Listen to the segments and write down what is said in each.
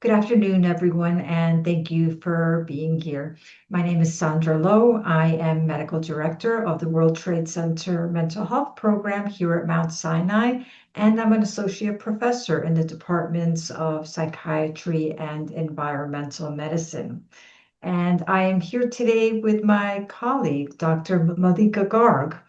Good afternoon, everyone, and thank you for being here. My name is Sandra Lowe. I am Medical Director of the World Trade Center Mental Health Program here at Mount Sinai, and I'm an Associate Professor in the Departments of Psychiatry and Environmental Medicine. And I am here today with my colleague, Dr. Malika Garg,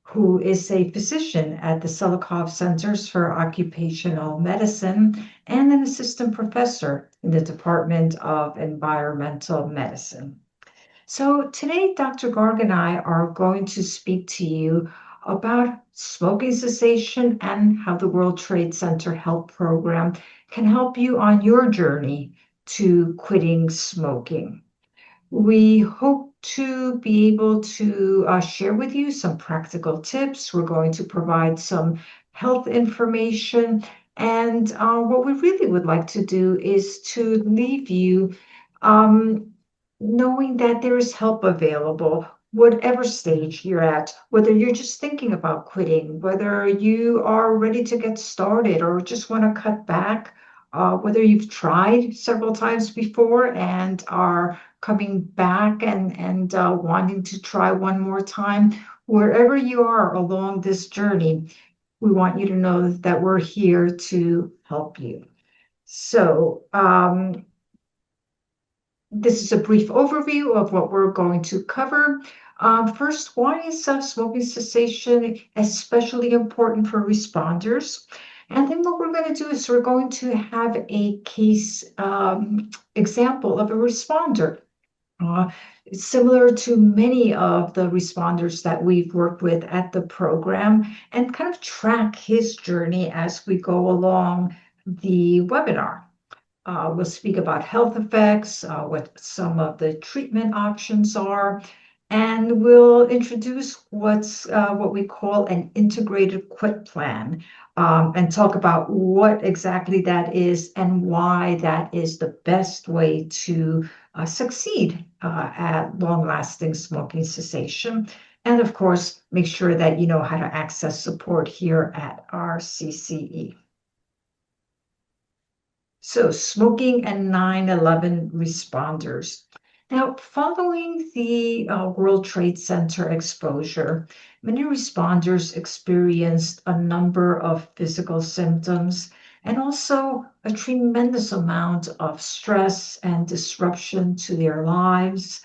who is a physician at the Selikoff Centers for Occupational Medicine and an assistant professor in the Department of Environmental Medicine. So today, Dr. Garg and I are going to speak to you about smoking cessation and how the World Trade Center Health Program can help you on your journey to quitting smoking. We hope to be able to share with you some practical tips. We're going to provide some health information. And what we really would like to do is to leave you um, knowing that there is help available, whatever stage you're at, whether you're just thinking about quitting, whether you are ready to get started or just want to cut back, whether you've tried several times before and are coming back and wanting to try one more time. Wherever you are along this journey, we want you to know that we're here to help you. So this is a brief overview of what we're going to cover. First, why is smoking cessation especially important for responders? And then what we're going to do is we're going to have a case example of a responder. Similar to many of the responders that we've worked with at the program, and kind of track his journey as we go along the webinar. We'll speak about health effects, what some of the treatment options are, and we'll introduce what we call an integrated quit plan, and talk about what exactly that is and why that is the best way to succeed at long-lasting smoking cessation. And of course, make sure that you know how to access support here at our CCE. So smoking and 9/11 responders. Now, following the World Trade Center exposure, many responders experienced a number of physical symptoms and also a tremendous amount of stress and disruption to their lives.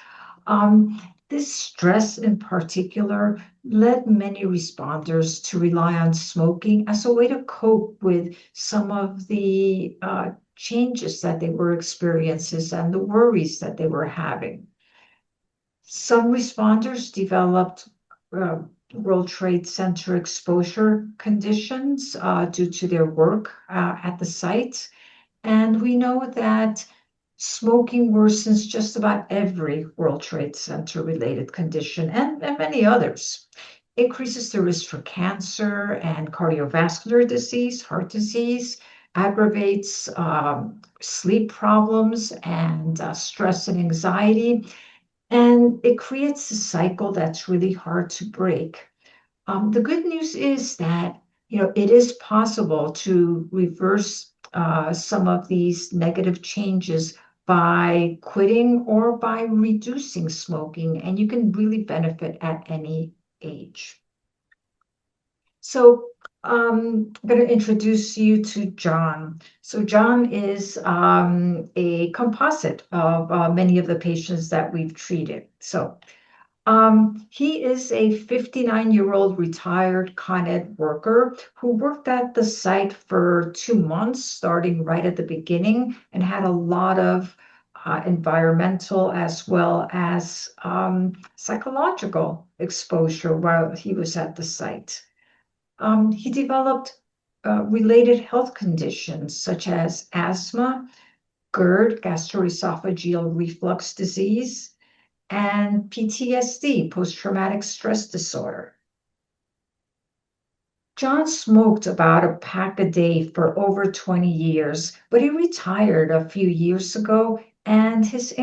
This stress in particular led many responders to rely on smoking as a way to cope with some of the changes that they were experiencing and the worries that they were having. Some responders developed World Trade Center exposure conditions due to their work at the site. And we know that smoking worsens just about every World Trade Center related condition and many others. Increases the risk for cancer and cardiovascular disease, heart disease, aggravates sleep problems and stress and anxiety. And it creates a cycle that's really hard to break. The good news is that it is possible to reverse some of these negative changes by quitting or by reducing smoking, and you can really benefit at any age. So I'm going to introduce you to John. So John is a composite of many of the patients that we've treated. So he is a 59-year-old retired Con Ed worker who worked at the site for 2 months, starting right at the beginning, and had a lot of environmental as well as psychological exposure while he was at the site. He developed related health conditions such as asthma, GERD, gastroesophageal reflux disease, and PTSD, post-traumatic stress disorder. John smoked about a pack a day for over 20 years, but he retired a few years ago, and his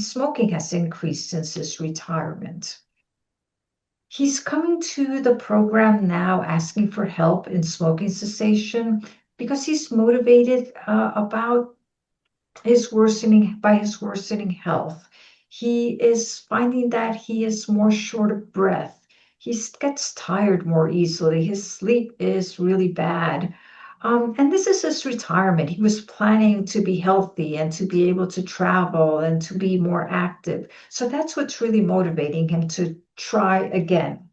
smoking has increased since his retirement. He's coming to the program now asking for help in smoking cessation because he's motivated about his worsening health. He is finding that he is more short of breath. He gets tired more easily. His sleep is really bad. And this is his retirement. He was planning to be healthy and to be able to travel and to be more active. So that's what's really motivating him to try again.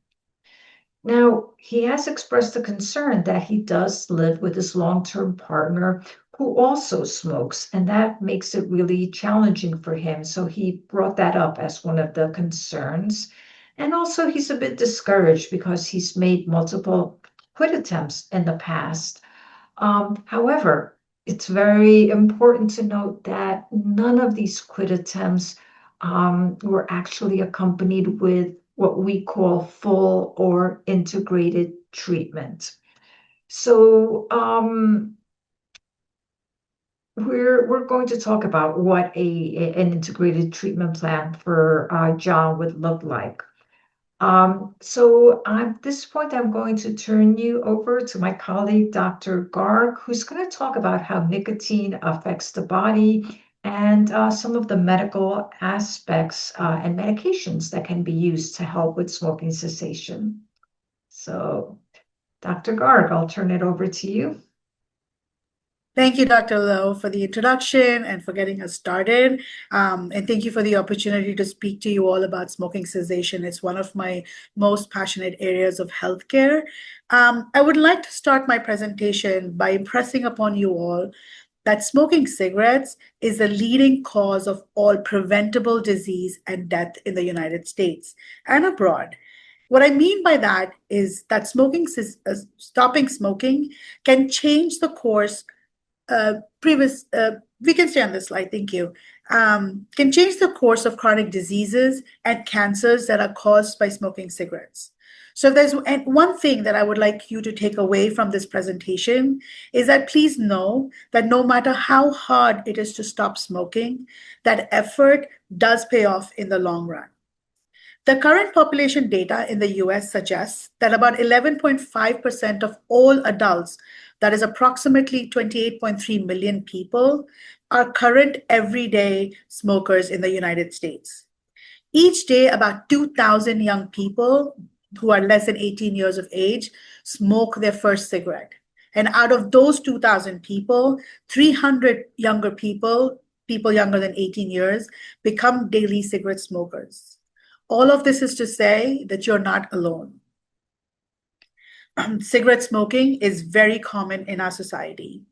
Now, he has expressed a concern that he does live with his long-term partner who also smokes, and that makes it really challenging for him. So he brought that up as one of the concerns. And also, he's a bit discouraged because he's made multiple quit attempts in the past. However, it's very important to note that none of these quit attempts were actually accompanied with what we call full or integrated treatment. So we're going to talk about what an integrated treatment plan for John would look like. So at this point, I'm going to turn you over to my colleague, Dr. Garg, who's going to talk about how nicotine affects the body and some of the medical aspects and medications that can be used to help with smoking cessation. So, Dr. Garg, I'll turn it over to you. Thank you, Dr. Lowe, for the introduction and for getting us started. And thank you for the opportunity to speak to you all about smoking cessation. It's one of my most passionate areas of healthcare. I would like to start my presentation by impressing upon you all that smoking cigarettes is the leading cause of all preventable disease and death in the United States and abroad. What I mean by that is that stopping smoking can change the course we can stay on this slide, thank you, can change the course of chronic diseases and cancers that are caused by smoking cigarettes. So if there's one thing that I would like you to take away from this presentation is that please know that no matter how hard it is to stop smoking, that effort does pay off in the long run. The current population data in the US suggests that about 11.5% of all adults, that is approximately 28.3 million people, are current everyday smokers in the United States. Each day, about 2,000 young people who are less than 18 years of age smoke their first cigarette. And out of those 2,000 people, 300 younger people younger than 18 years, become daily cigarette smokers. All of this is to say that you're not alone. Cigarette smoking is very common in our society.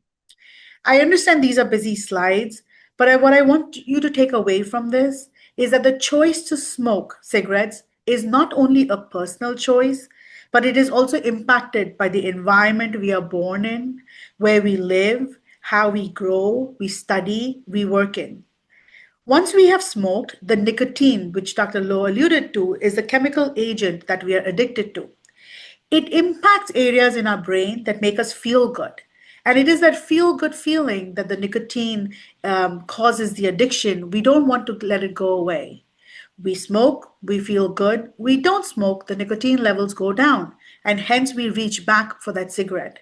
I understand these are busy slides, but what I want you to take away from this is that the choice to smoke cigarettes is not only a personal choice, but it is also impacted by the environment we are born in, where we live, how we grow, we study, we work in. Once we have smoked, the nicotine, which Dr. Lowe alluded to, is the chemical agent that we are addicted to. It impacts areas in our brain that make us feel good. And it is that feel good feeling that the nicotine causes the addiction. We don't want to let it go away. We smoke, we feel good. We don't smoke, the nicotine levels go down. And hence we reach back for that cigarette.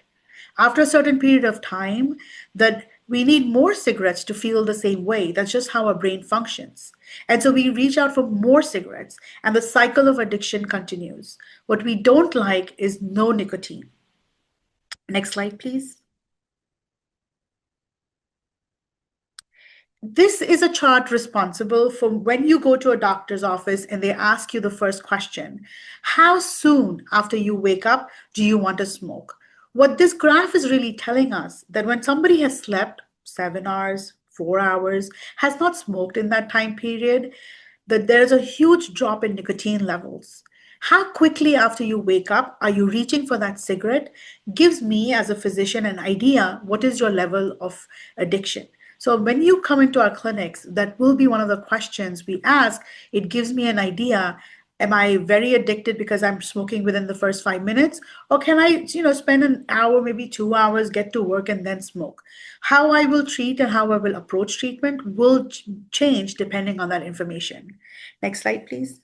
After a certain period of time, that we need more cigarettes to feel the same way. That's just how our brain functions. And so we reach out for more cigarettes, and the cycle of addiction continues. What we don't like is no nicotine. Next slide, please. This is a chart responsible for when you go to a doctor's office and they ask you the first question: how soon after you wake up do you want to smoke? What this graph is really telling us that when somebody has slept 7 hours, 4 hours, has not smoked in that time period, that there's a huge drop in nicotine levels. How quickly after you wake up are you reaching for that cigarette gives me as a physician an idea what is your level of addiction. So when you come into our clinics, that will be one of the questions we ask. It gives me an idea. Am I very addicted because I'm smoking within the first 5 minutes? Or can I, spend an hour, maybe 2 hours, get to work and then smoke? How I will treat and how I will approach treatment will change depending on that information. Next slide, please.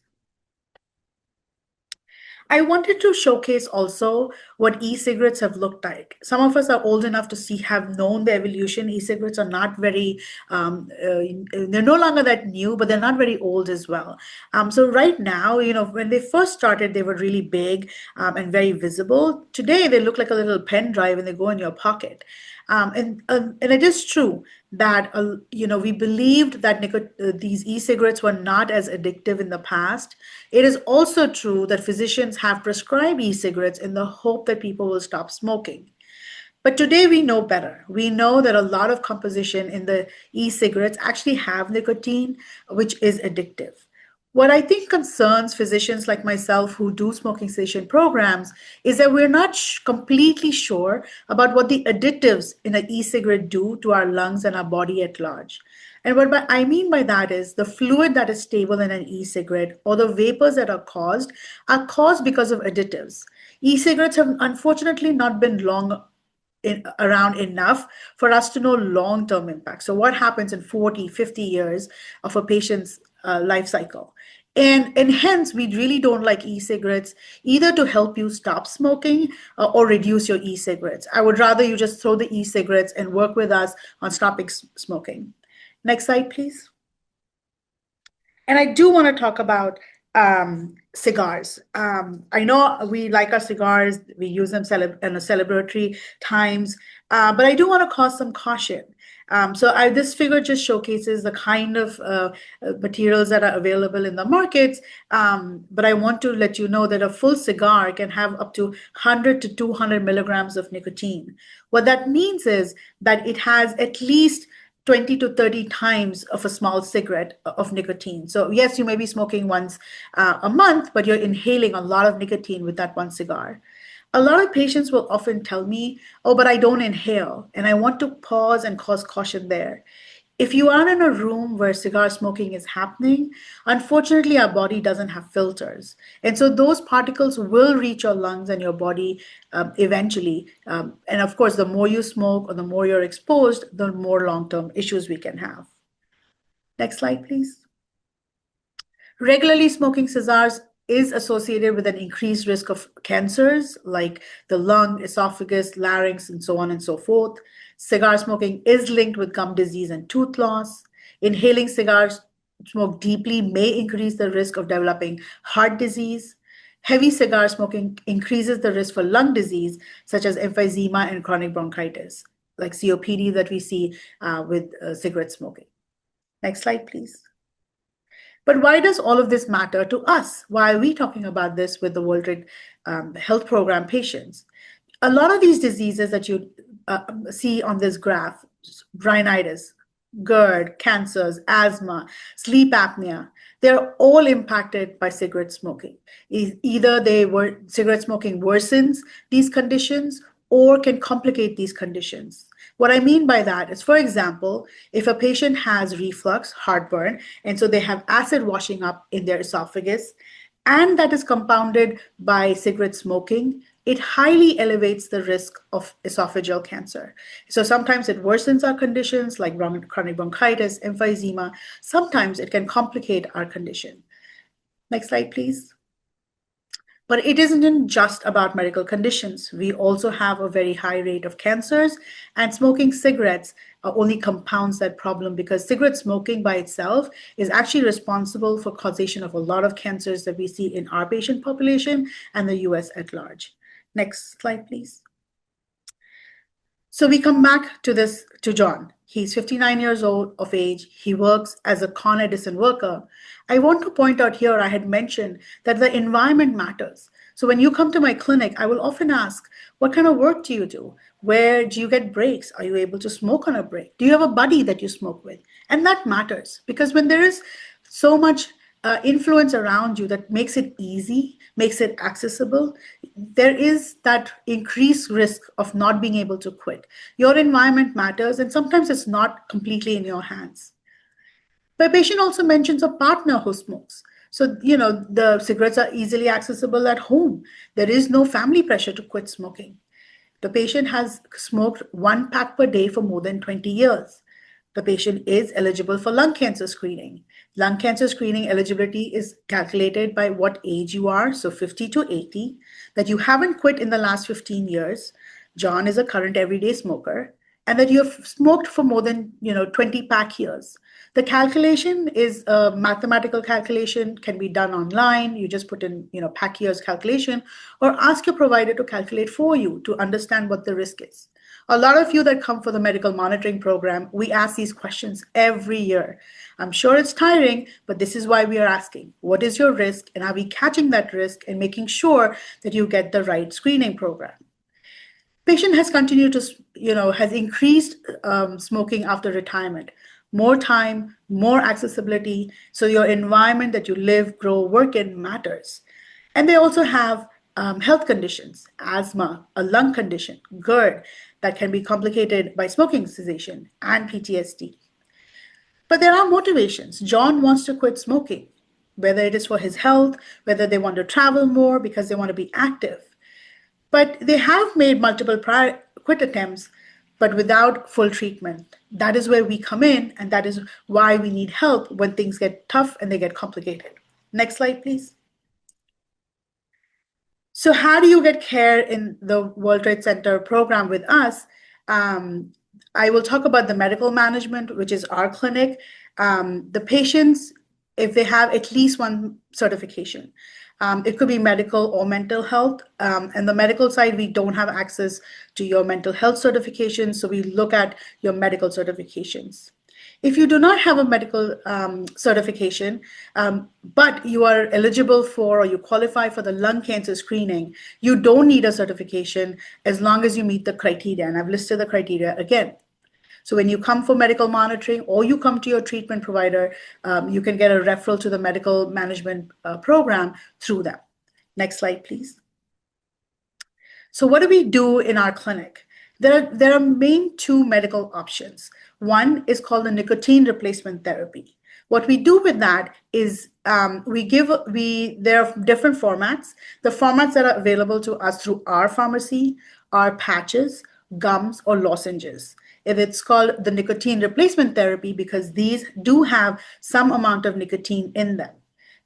I wanted to showcase also what e-cigarettes have looked like. Some of us are old enough to have known the evolution. E-cigarettes are not very, they're no longer that new, but they're not very old as well. So right now, when they first started, they were really big and very visible. Today, they look like a little pen drive and they go in your pocket. And it is true that we believed that these e-cigarettes were not as addictive in the past. It is also true that physicians have prescribed e-cigarettes in the hope that people will stop smoking. But today we know better. We know that a lot of composition in the e-cigarettes actually have nicotine, which is addictive. What I think concerns physicians like myself who do smoking cessation programs is that we're not completely sure about what the additives in an e-cigarette do to our lungs and our body at large. And what I mean by that is the fluid that is stable in an e-cigarette or the vapors that are caused because of additives. E-cigarettes have unfortunately not been around enough for us to know long-term impact. So what happens in 40, 50 years of a patient's life cycle? And hence, we really don't like e-cigarettes either to help you stop smoking or reduce your e-cigarettes. I would rather you just throw the e-cigarettes and work with us on stopping smoking. Next slide, please. And I do want to talk about cigars. I know we like our cigars, we use them in a celebratory times, but I do want to cause some caution. This figure just showcases the kind of materials that are available in the markets, but I want to let you know that a full cigar can have up to 100 to 200 milligrams of nicotine. What that means is that it has at least 20 to 30 times of a small cigarette of nicotine. So yes, you may be smoking once a month, but you're inhaling a lot of nicotine with that one cigar. A lot of patients will often tell me, oh, but I don't inhale. And I want to pause and cause caution there. If you are in a room where cigar smoking is happening, unfortunately, our body doesn't have filters. And so those particles will reach your lungs and your body eventually. And of course, the more you smoke or the more you're exposed, the more long-term issues we can have. Next slide, please. Regularly smoking cigars is associated with an increased risk of cancers like the lung, esophagus, larynx, and so on and so forth. Cigar smoking is linked with gum disease and tooth loss. Inhaling cigars smoked deeply may increase the risk of developing heart disease. Heavy cigar smoking increases the risk for lung disease, such as emphysema and chronic bronchitis, like COPD that we see with cigarette smoking. Next slide, please. But why does all of this matter to us? Why are we talking about this with the World Trade Health Program patients? A lot of these diseases that you see on this graph, rhinitis, GERD, cancers, asthma, sleep apnea, they're all impacted by cigarette smoking. Either cigarette smoking worsens these conditions or can complicate these conditions. What I mean by that is, for example, if a patient has reflux, heartburn, and so they have acid washing up in their esophagus, and that is compounded by cigarette smoking, it highly elevates the risk of esophageal cancer. So sometimes it worsens our conditions like chronic bronchitis, emphysema. Sometimes it can complicate our condition. Next slide, please. But it isn't just about medical conditions. We also have a very high rate of cancers, and smoking cigarettes only compounds that problem because cigarette smoking by itself is actually responsible for causation of a lot of cancers that we see in our patient population and the US at large. Next slide, please. So we come back to John. He's 59 years old of age. He works as a Con Edison worker. I want to point out here, I had mentioned that the environment matters. So when you come to my clinic, I will often ask, what kind of work do you do? Where do you get breaks? Are you able to smoke on a break? Do you have a buddy that you smoke with? And that matters because when there is so much influence around you that makes it easy, makes it accessible, there is that increased risk of not being able to quit. Your environment matters, and sometimes it's not completely in your hands. The patient also mentions a partner who smokes. So, the cigarettes are easily accessible at home. There is no family pressure to quit smoking. The patient has smoked one pack per day for more than 20 years. the patient is eligible for lung cancer screening. Lung cancer screening eligibility is calculated by what age you are, so 50 to 80, that you haven't quit in the last 15 years. John is a current everyday smoker, and that you have smoked for more than 20 pack years. The calculation is a mathematical calculation, can be done online. You just put in pack years calculation, or ask your provider to calculate for you to understand what the risk is. A lot of you that come for the medical monitoring program, we ask these questions every year. I'm sure it's tiring, but this is why we are asking. What is your risk, and are we catching that risk and making sure that you get the right screening program? Patient has continued to, has increased smoking after retirement. More time, more accessibility, so your environment that you live, grow, work in matters. And they also have health conditions, asthma, a lung condition, GERD, that can be complicated by smoking cessation, and PTSD. But there are motivations. John wants to quit smoking, whether it is for his health, whether they want to travel more because they want to be active. But they have made multiple prior quit attempts, but without full treatment. That is where we come in, and that is why we need help when things get tough and they get complicated. Next slide, please. So how do you get care in the World Trade Center program with us? I will talk about the medical management, which is our clinic. The patients, if they have at least one certification, it could be medical or mental health. And the medical side, we don't have access to your mental health certification, so we look at your medical certifications. If you do not have a medical certification, but you are eligible for or you qualify for the lung cancer screening, you don't need a certification as long as you meet the criteria. And I've listed the criteria again. So when you come for medical monitoring or you come to your treatment provider, you can get a referral to the medical management program through them. Next slide, please. So what do we do in our clinic? There are main two medical options. One is called the nicotine replacement therapy. What we do with that is there are different formats. The formats that are available to us through our pharmacy are patches, gums, or lozenges. It's called the nicotine replacement therapy because these do have some amount of nicotine in them.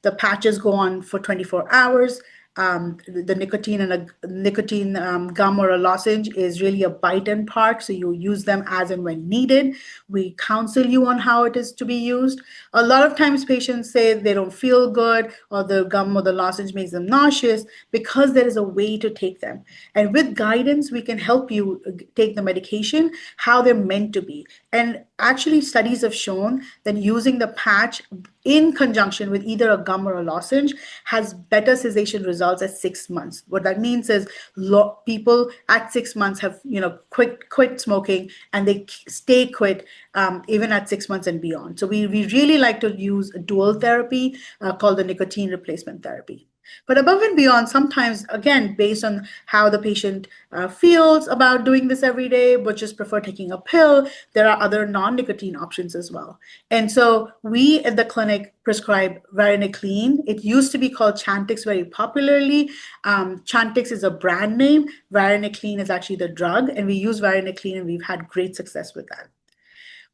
The patches go on for 24 hours. The nicotine and a nicotine gum or a lozenge is really a bite and park, so you use them as and when needed. We counsel you on how it is to be used. A lot of times patients say they don't feel good, or the gum or the lozenge makes them nauseous, because there is a way to take them. And with guidance, we can help you take the medication how they're meant to be. And actually, studies have shown that using the patch in conjunction with either a gum or a lozenge has better cessation results at 6 months. What that means is people at 6 months have quit smoking, and they stay quit even at 6 months and beyond. So we really like to use a dual therapy called the nicotine replacement therapy. But above and beyond, sometimes, again, based on how the patient feels about doing this every day, but just prefer taking a pill, there are other non-nicotine options as well. And so we at the clinic prescribe varenicline. It used to be called Chantix very popularly. Chantix is a brand name. Varenicline is actually the drug, and we use varenicline, and we've had great success with that.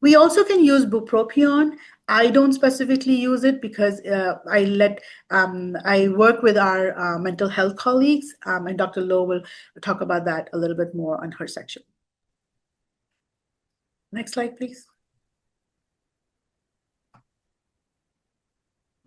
We also can use bupropion. I don't specifically use it because I work with our mental health colleagues, and Dr. Lowe will talk about that a little bit more on her section. Next slide, please.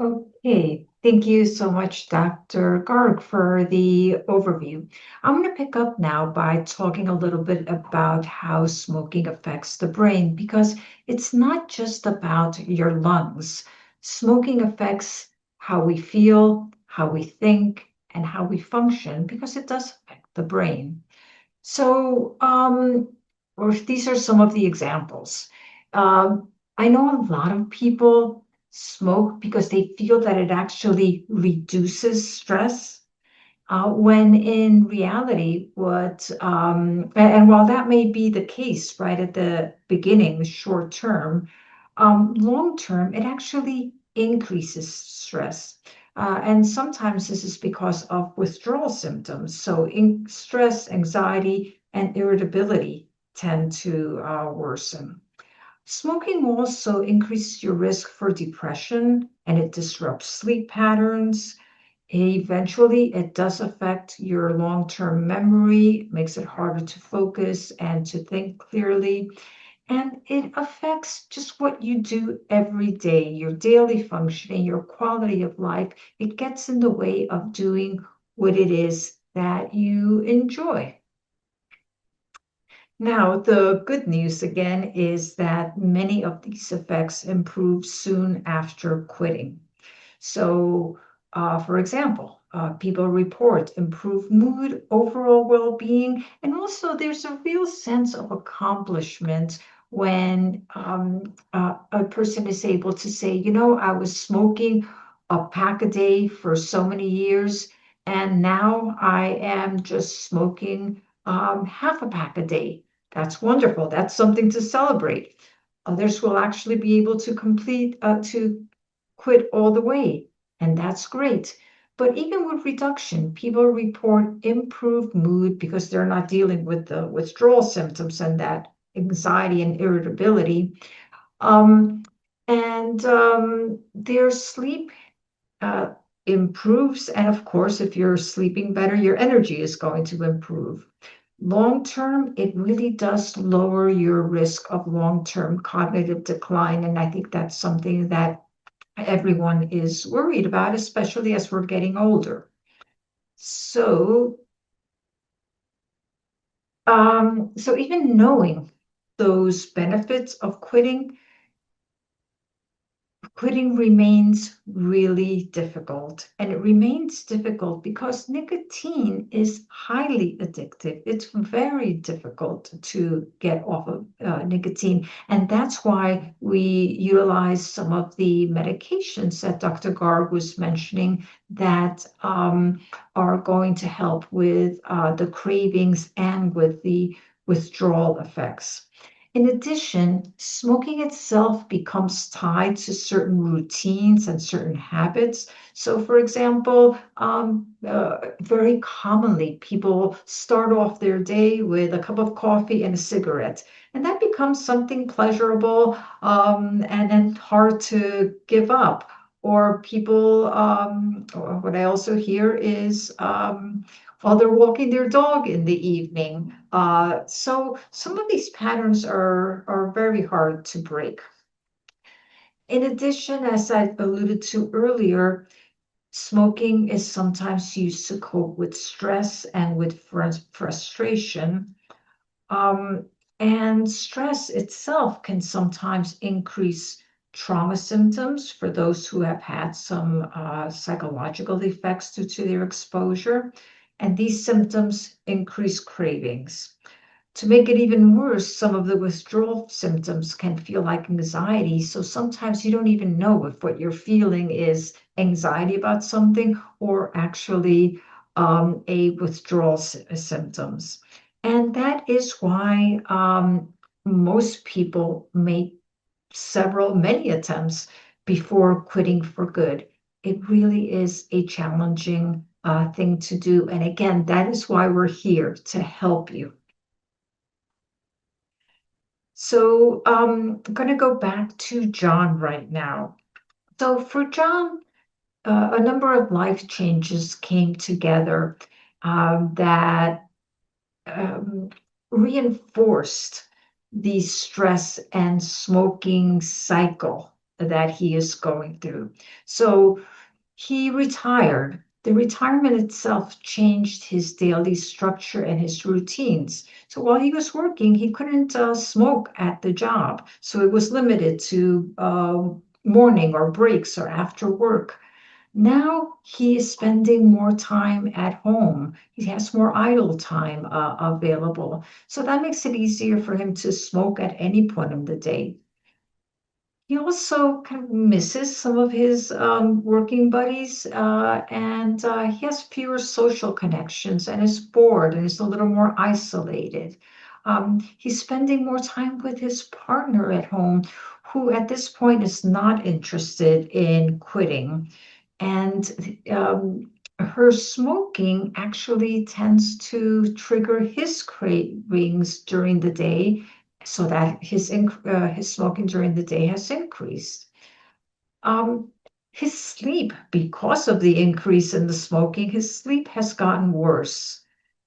Okay, thank you so much, Dr. Garg, for the overview. I'm going to pick up now by talking a little bit about how smoking affects the brain, because it's not just about your lungs. Smoking affects how we feel, how we think, and how we function, because it does affect the brain. So, these are some of the examples. I know a lot of people smoke because they feel that it actually reduces stress, when in reality, and while that may be the case right at the beginning, short term, long term, it actually increases stress. And sometimes this is because of withdrawal symptoms. So stress, anxiety, and irritability tend to worsen. Smoking also increases your risk for depression and it disrupts sleep patterns. Eventually, it does affect your long-term memory, makes it harder to focus and to think clearly. And it affects just what you do every day, your daily functioning, your quality of life. It gets in the way of doing what it is that you enjoy. Now, the good news again is that many of these effects improve soon after quitting. So, for example, people report improved mood, overall well being, and also there's a real sense of accomplishment when a person is able to say, you know, I was smoking a pack a day for so many years, and now I am just smoking half a pack a day. That's wonderful. That's something to celebrate. Others will actually be able to to quit all the way, and that's great. But even with reduction, people report improved mood because they're not dealing with the withdrawal symptoms and that anxiety and irritability. Um, and their sleep uh, improves. And of course, if you're sleeping better, your energy is going to improve. Long term, it really does lower your risk of long term cognitive decline. And I think that's something that everyone is worried about, especially as we're getting older. So, so even knowing those benefits of quitting remains really difficult. And it remains difficult because nicotine is highly addictive. It's very difficult to get off of nicotine. And that's why we utilize some of the medications that Dr. Garg was mentioning that are going to help with the cravings and with the withdrawal effects. In addition, smoking itself becomes tied to certain routines and certain habits. So, for example, very commonly people start off their day with a cup of coffee and a cigarette, and that becomes something pleasurable and then hard to give up. Or people, or what I also hear is while they're walking their dog in the evening. So some of these patterns are very hard to break. In addition, as I alluded to earlier, smoking is sometimes used to cope with stress and with frustration. Um, and stress itself can sometimes increase trauma symptoms for those who have had some psychological effects due to their exposure. And these symptoms increase cravings. To make it even worse, some of the withdrawal symptoms can feel like anxiety. So sometimes you don't even know if what you're feeling is anxiety about something or actually a withdrawal symptoms. And that is why most people make many attempts before quitting for good. It really is a challenging thing to do. And again, that is why we're here to help you. So I'm going to go back to John right now. So for John, a number of life changes came together that um, reinforced the stress and smoking cycle that he is going through. So he retired. The retirement itself changed his daily structure and his routines. So while he was working, he couldn't smoke at the job. So it was limited to morning or breaks or after work. Now he is spending more time at home. He has more idle time available. So that makes it easier for him to smoke at any point in the day. He also kind of misses some of his working buddies, and he has fewer social connections and is bored and is a little more isolated. He's spending more time with his partner at home, who at this point is not interested in quitting. And her smoking actually tends to trigger his cravings during the day so that his smoking during the day has increased. Um, his sleep, because of the increase in the smoking, his sleep has gotten worse.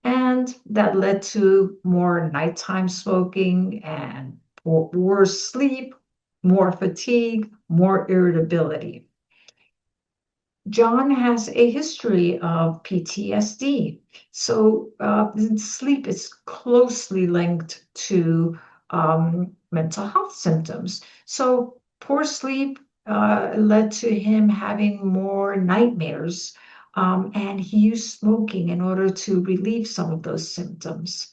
And that led to more nighttime smoking and worse sleep, more fatigue, more irritability. John has a history of PTSD. So sleep is closely linked to mental health symptoms. So poor sleep led to him having more nightmares, and he used smoking in order to relieve some of those symptoms,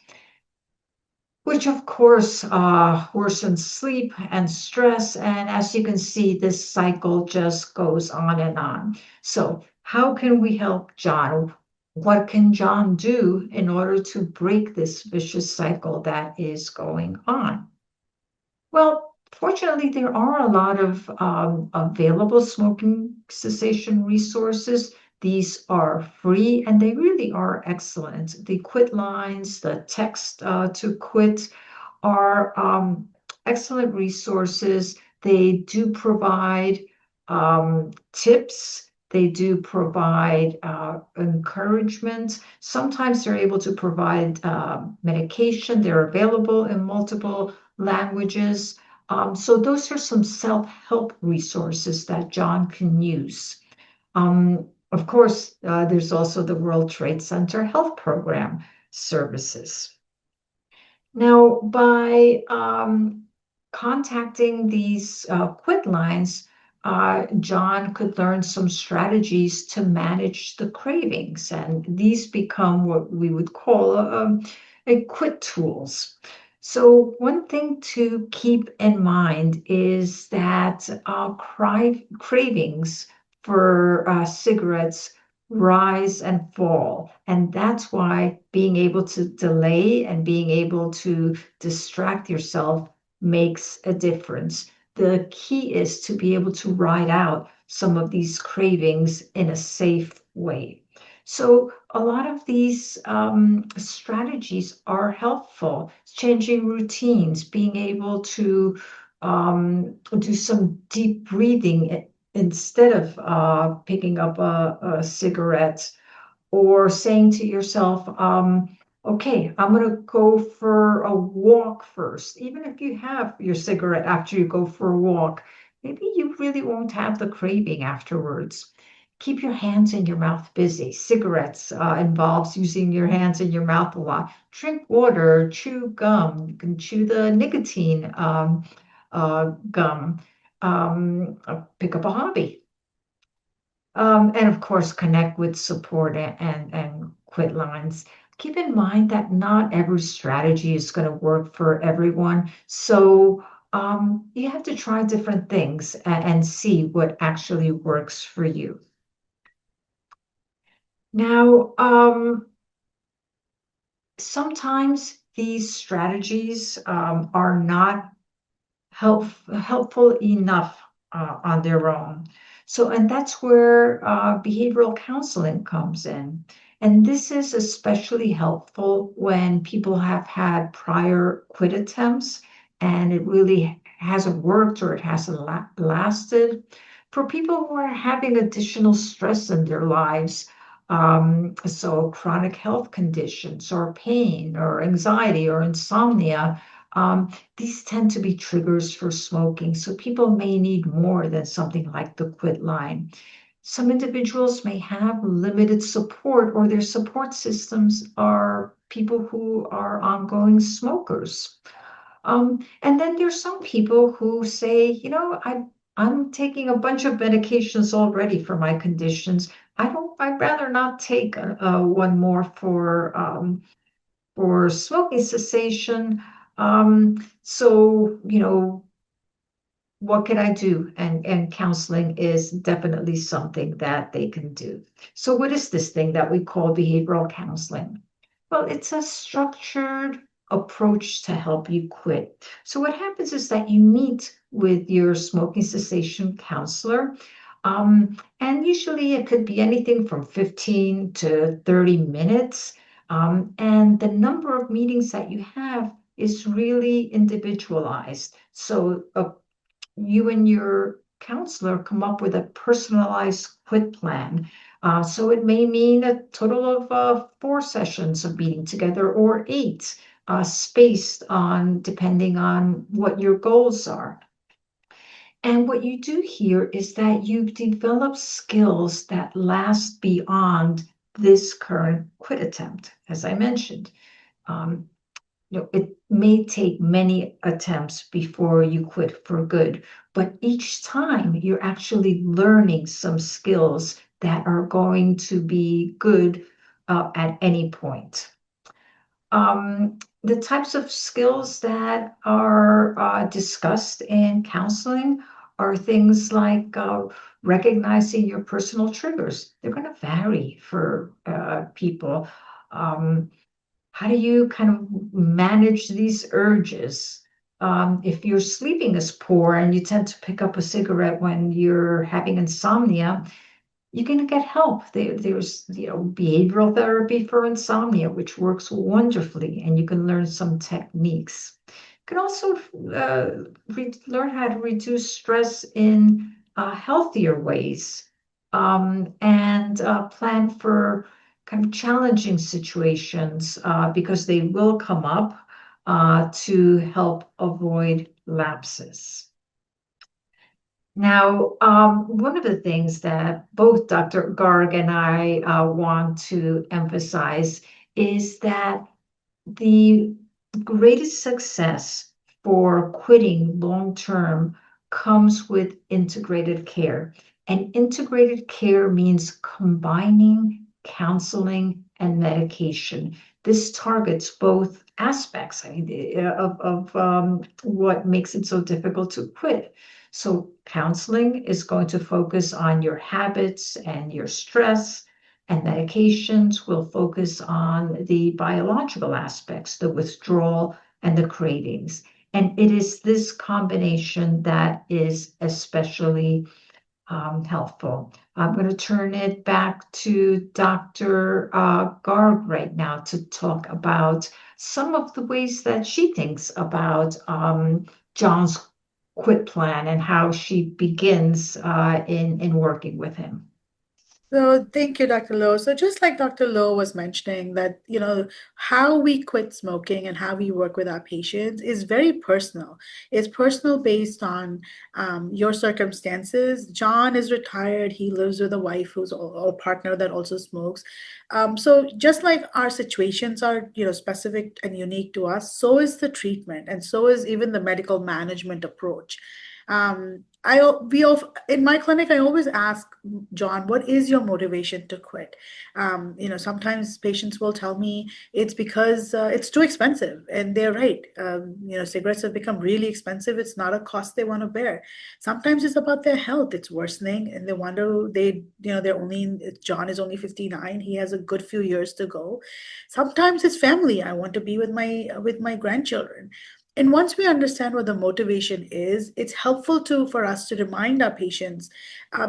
which of course worsens sleep and stress. And as you can see, this cycle just goes on and on. So, how can we help John? What can John do in order to break this vicious cycle that is going on? Well, fortunately, there are a lot of available smoking cessation resources. These are free and they really are excellent. The quit lines, the text to quit are excellent resources. They do provide tips. They do provide encouragement. Sometimes they're able to provide medication. They're available in multiple languages. So those are some self-help resources that John can use. Of course, there's also the World Trade Center Health Program services. Now, by contacting these quit lines, John could learn some strategies to manage the cravings, and these become what we would call a quit tools. So, one thing to keep in mind is that cravings for cigarettes rise and fall. And that's why being able to delay and being able to distract yourself makes a difference. The key is to be able to ride out some of these cravings in a safe way. So, a lot of these strategies are helpful. Changing routines, being able to do some deep breathing instead of picking up a cigarette, or saying to yourself, okay, I'm going to go for a walk first. Even if you have your cigarette after you go for a walk, maybe you really won't have the craving afterwards. Keep your hands and your mouth busy. Cigarettes involves using your hands and your mouth a lot. Drink water, chew gum. You can chew the nicotine gum. Pick up a hobby. And of course, connect with support and quit lines. Keep in mind that not every strategy is going to work for everyone. So you have to try different things and see what actually works for you. Now, sometimes these strategies are not helpful enough on their own. So, and that's where behavioral counseling comes in. And this is especially helpful when people have had prior quit attempts and it really hasn't worked or it hasn't lasted. For people who are having additional stress in their lives, so chronic health conditions or pain or anxiety or insomnia, these tend to be triggers for smoking, so people may need more than something like the quit line. Some individuals may have limited support, or their support systems are people who are ongoing smokers. And then there's some people who say, I'm taking a bunch of medications already for my conditions. I'd rather not take one more for smoking cessation. So, what can I do? And counseling is definitely something that they can do. So, what is this thing that we call behavioral counseling? Well, it's a structured approach to help you quit. So, what happens is that you meet with your smoking cessation counselor. And usually it could be anything from 15 to 30 minutes. And the number of meetings that you have is really individualized. So you and your counselor come up with a personalized quit plan. So it may mean a total of 4 sessions of meeting together or 8, spaced on depending on what your goals are. And what you do here is that you develop skills that last beyond this current quit attempt, as I mentioned. Um, it may take many attempts before you quit for good, but each time you're actually learning some skills that are going to be good at any point. The types of skills that are discussed in counseling are things like recognizing your personal triggers. They're going to vary for people. Um, how do you kind of manage these urges? If your sleeping is poor and you tend to pick up a cigarette when you're having insomnia, you can get help. There's behavioral therapy for insomnia, which works wonderfully, and you can learn some techniques. You can also learn how to reduce stress in healthier ways, and plan for kind of challenging situations because they will come up to help avoid lapses. Now, one of the things that both Dr. Garg and I want to emphasize is that the greatest success for quitting long term comes with integrated care. And integrated care means combining counseling and medication. This targets both aspects, I mean, of what makes it so difficult to quit. So, counseling is going to focus on your habits and your stress, and medications will focus on the biological aspects, the withdrawal and the cravings. And it is this combination that is especially helpful. I'm going to turn it back to Dr. Garg right now to talk about some of the ways that she thinks about John's quit plan and how she begins in working with him. So thank you, Dr. Lowe. So just like Dr. Lowe was mentioning that, how we quit smoking and how we work with our patients is very personal. It's personal based on your circumstances. John is retired. He lives with a wife who's or partner that also smokes. So just like our situations are, specific and unique to us, so is the treatment, and so is even the medical management approach. In my clinic, I always ask John, what is your motivation to quit? Sometimes patients will tell me it's because it's too expensive, and they're right. Cigarettes have become really expensive. It's not a cost they want to bear. Sometimes it's about their health. It's worsening, and they wonder John is only 59. He has a good few years to go. Sometimes it's family. I want to be with my grandchildren. And once we understand what the motivation is, it's helpful for us to remind our patients,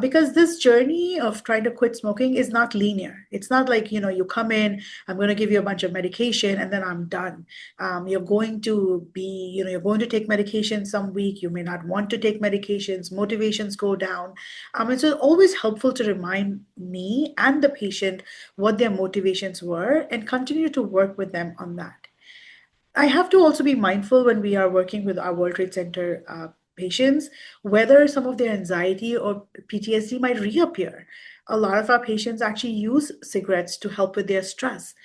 because this journey of trying to quit smoking is not linear. It's not like, you come in, I'm going to give you a bunch of medication and then I'm done. You're going to take medication some week. You may not want to take medications. Motivations go down. And so it's always helpful to remind me and the patient what their motivations were and continue to work with them on that. I have to also be mindful when we are working with our World Trade Center patients, whether some of their anxiety or PTSD might reappear. A lot of our patients actually use cigarettes to help with their stress.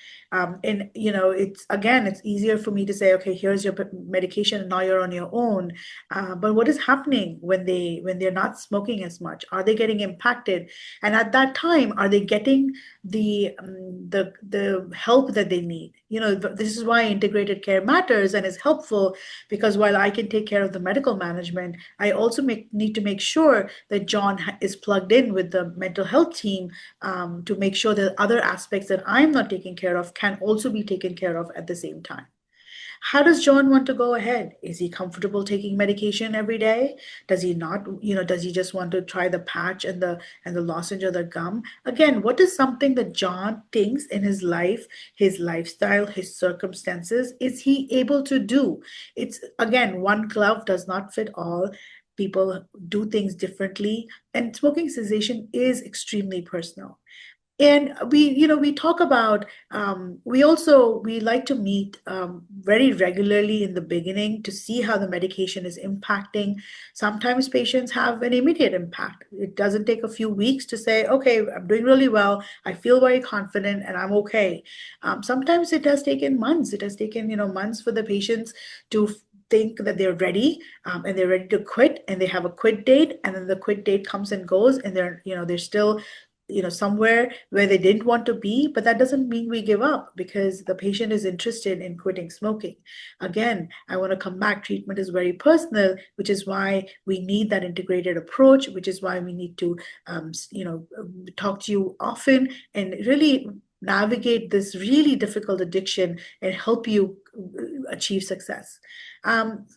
It's easier for me to say, okay, here's your medication, and now you're on your own. But what is happening when they're not smoking as much? Are they getting impacted? And at that time, are they getting the help that they need? This is why integrated care matters and is helpful, because while I can take care of the medical management, I also need to make sure that John is plugged in with the mental health team, to make sure that other aspects that I'm not taking care of can also be taken care of at the same time. How does John want to go ahead? Is he comfortable taking medication every day? Does he not, does he just want to try the patch and the lozenge or the gum? Again, what is something that John thinks in his life, his lifestyle, his circumstances, is he able to do? It's again, one glove does not fit all. People do things differently, and smoking cessation is extremely personal. And we talk about, we like to meet very regularly in the beginning to see how the medication is impacting. Sometimes patients have an immediate impact. It doesn't take a few weeks to say, okay, I'm doing really well, I feel very confident, and I'm okay. Sometimes it has taken months. It has taken, months for the patients to think that they're ready, and they're ready to quit, and they have a quit date, and then the quit date comes and goes, and they're still somewhere where they didn't want to be. But that doesn't mean we give up because the patient is interested in quitting smoking. Again, I want to come back. Treatment is very personal, which is why we need that integrated approach, which is why we need to, talk to you often and really navigate this really difficult addiction and help you achieve success.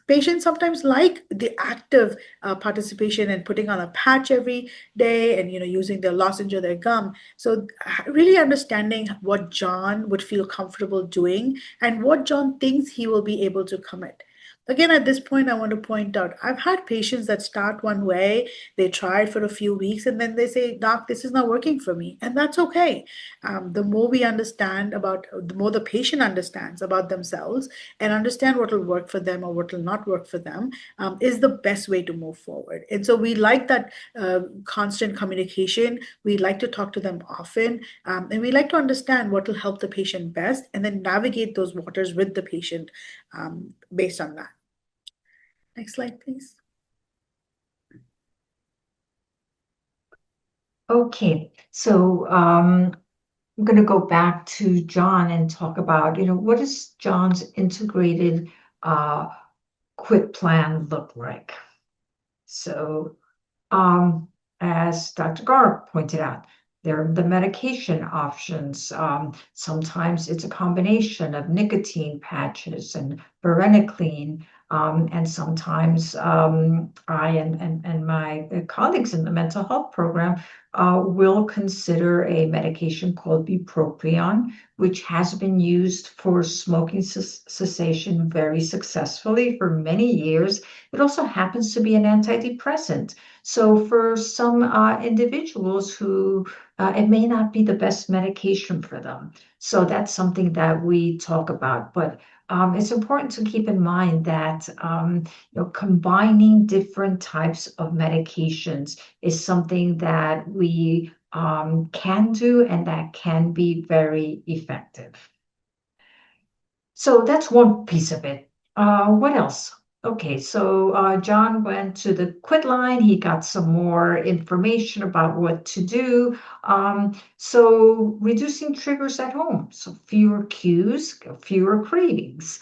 Patients sometimes like the active participation and putting on a patch every day, and using their lozenge or their gum. So really understanding what John would feel comfortable doing and what John thinks he will be able to commit. Again, at this point, I want to point out I've had patients that start one way, they try it for a few weeks, and then they say, Doc, this is not working for me. And that's okay. The more we understand about, the more the patient understands about themselves and understand what will work for them or what will not work for them, is the best way to move forward. And so we like that constant communication. We like to talk to them often, and we like to understand what will help the patient best and then navigate those waters with the patient based on that. Next slide, please. Okay, so I'm going to go back to John and talk about, what does John's integrated quit plan look like? So, as Dr. Garg pointed out, there are the medication options. Sometimes it's a combination of nicotine patches and varenicline. And sometimes I and my colleagues in the mental health program will consider a medication called bupropion, which has been used for smoking cessation very successfully for many years. It also happens to be an antidepressant. So for some individuals who it may not be the best medication for them. So that's something that we talk about. But it's important to keep in mind that combining different types of medications is something that we can do and that can be very effective. So that's one piece of it. What else? Okay, so John went to the quit line. He got some more information about what to do. So reducing triggers at home, so fewer cues, fewer cravings.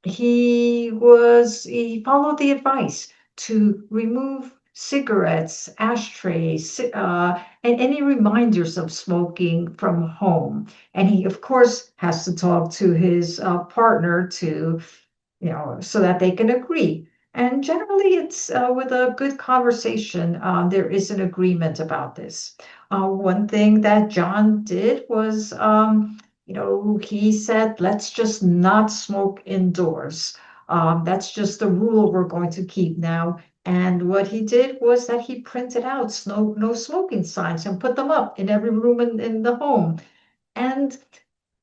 He followed the advice to remove cigarettes, ashtrays, and any reminders of smoking from home. And he, of course, has to talk to his partner to, so that they can agree. And generally, it's with a good conversation, there is an agreement about this. One thing that John did was, he said, let's just not smoke indoors. That's just the rule we're going to keep now. And what he did was that he printed out no smoking signs and put them up in every room in the home. And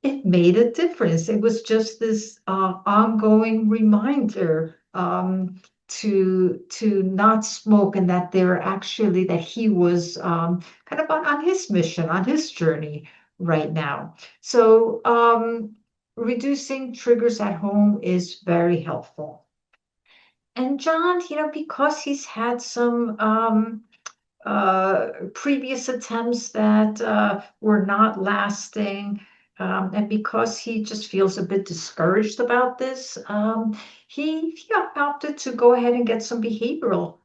it made a difference. It was just this ongoing reminder to not smoke, and that that he was kind of on his mission, on his journey right now. So reducing triggers at home is very helpful. And John, because he's had some previous attempts that were not lasting, and because he just feels a bit discouraged about this, he opted to go ahead and get some behavioral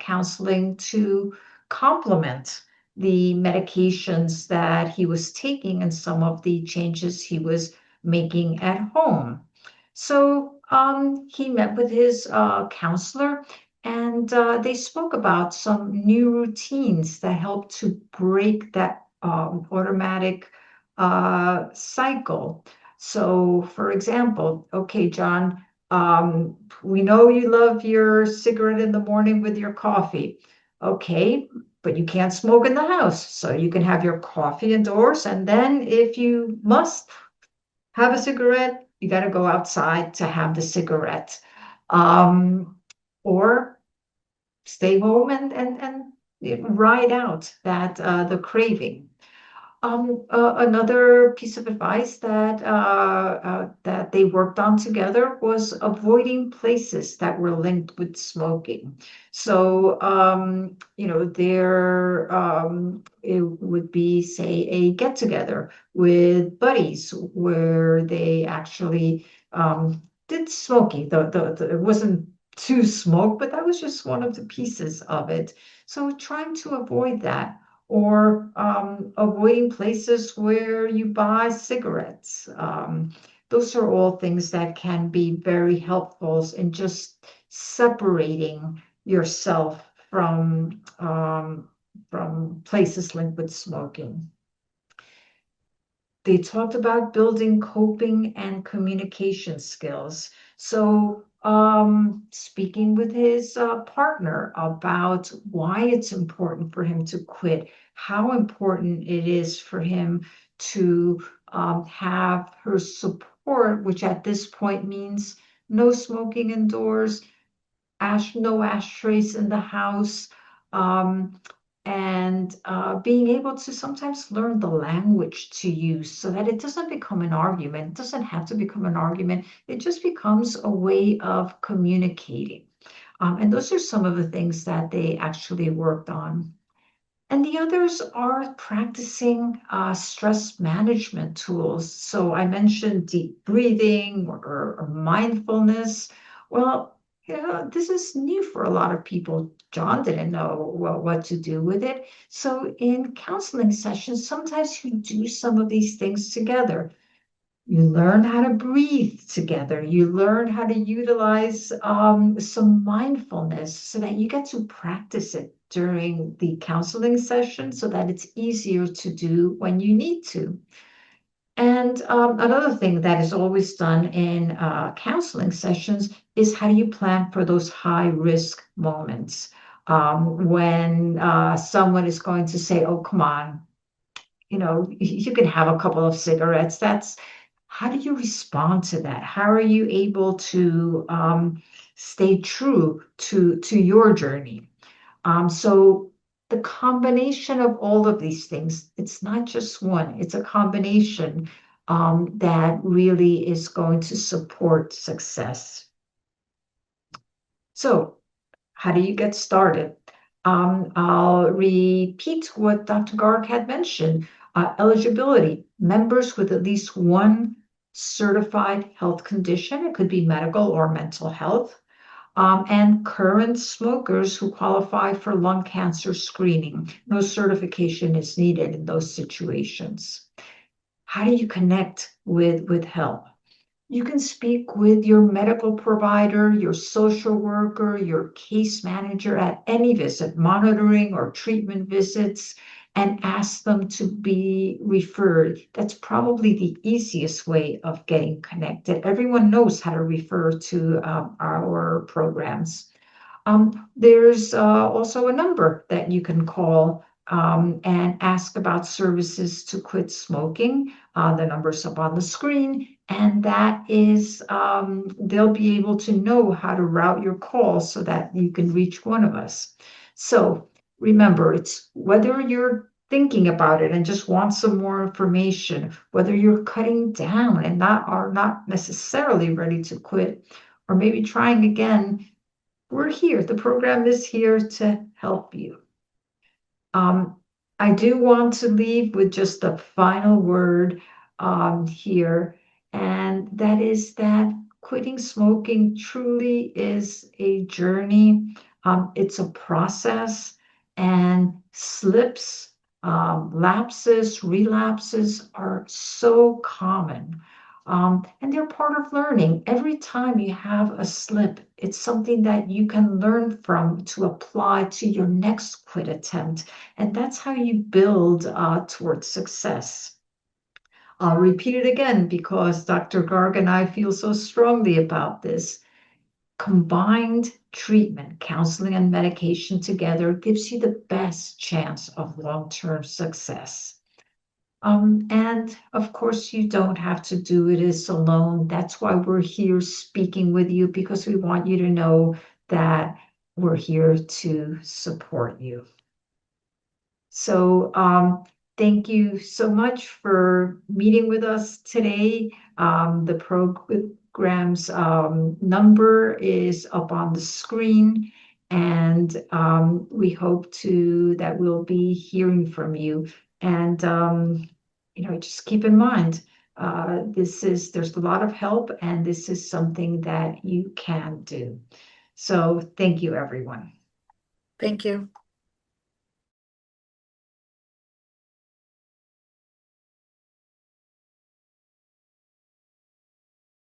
counseling to complement the medications that he was taking and some of the changes he was making at home. So he met with his counselor, and they spoke about some new routines that help to break that automatic cycle. So, for example, okay, John, we know you love your cigarette in the morning with your coffee. Okay, but you can't smoke in the house. So you can have your coffee indoors. And then if you must have a cigarette, you got to go outside to have the cigarette. Um, or stay home and ride out that the craving. Another piece of advice that they worked on together was avoiding places that were linked with smoking. So, it would be, say, a get together with buddies where they actually did smoking. It wasn't to smoke, but that was just one of the pieces of it. So, trying to avoid that or avoiding places where you buy cigarettes. Those are all things that can be very helpful in just separating yourself from places linked with smoking. They talked about building coping and communication skills. So, speaking with his partner about why it's important for him to quit, how important it is for him to have her support, which at this point means no smoking indoors, no ashtrays in the house, um, and being able to sometimes learn the language to use so that it doesn't become an argument. It doesn't have to become an argument. It just becomes a way of communicating. And those are some of the things that they actually worked on. And the others are practicing stress management tools. So I mentioned deep breathing or mindfulness. Well, this is new for a lot of people. John didn't know what to do with it. So in counseling sessions, sometimes you do some of these things together. You learn how to breathe together. You learn how to utilize some mindfulness so that you get to practice it during the counseling session so that it's easier to do when you need to. And another thing that is always done in counseling sessions is how do you plan for those high risk moments when someone is going to say, oh, come on, you can have a couple of cigarettes. That's how do you respond to that? How are you able to stay true to your journey? So the combination of all of these things, it's not just one, it's a combination that really is going to support success. So how do you get started? I'll repeat what Dr. Garg had mentioned. Eligibility, members with at least one certified health condition, it could be medical or mental health, and current smokers who qualify for lung cancer screening. No certification is needed in those situations. How do you connect with help? You can speak with your medical provider, your social worker, your case manager at any visit, monitoring or treatment visits, and ask them to be referred. That's probably the easiest way of getting connected. Everyone knows how to refer to our programs. There's also a number that you can call and ask about services to quit smoking. The number's up on the screen, and that is, they'll be able to know how to route your call so that you can reach one of us. So remember, it's whether you're thinking about it and just want some more information, whether you're cutting down and are not necessarily ready to quit, or maybe trying again, we're here. The program is here to help you. Um, I do want to leave with just a final word here, and that is that quitting smoking truly is a journey. It's a process, and slips, lapses, relapses are so common. And they're part of learning. Every time you have a slip, it's something that you can learn from to apply to your next quit attempt. And that's how you build towards success. I'll repeat it again because Dr. Garg and I feel so strongly about this. Combined treatment, counseling, and medication together gives you the best chance of long-term success. And of course, you don't have to do it alone. That's why we're here speaking with you, because we want you to know that we're here to support you. So thank you so much for meeting with us today. The program's number is up on the screen, and we hope that we'll be hearing from you. And just keep in mind, there's a lot of help, and this is something that you can do. So thank you, everyone. Thank you.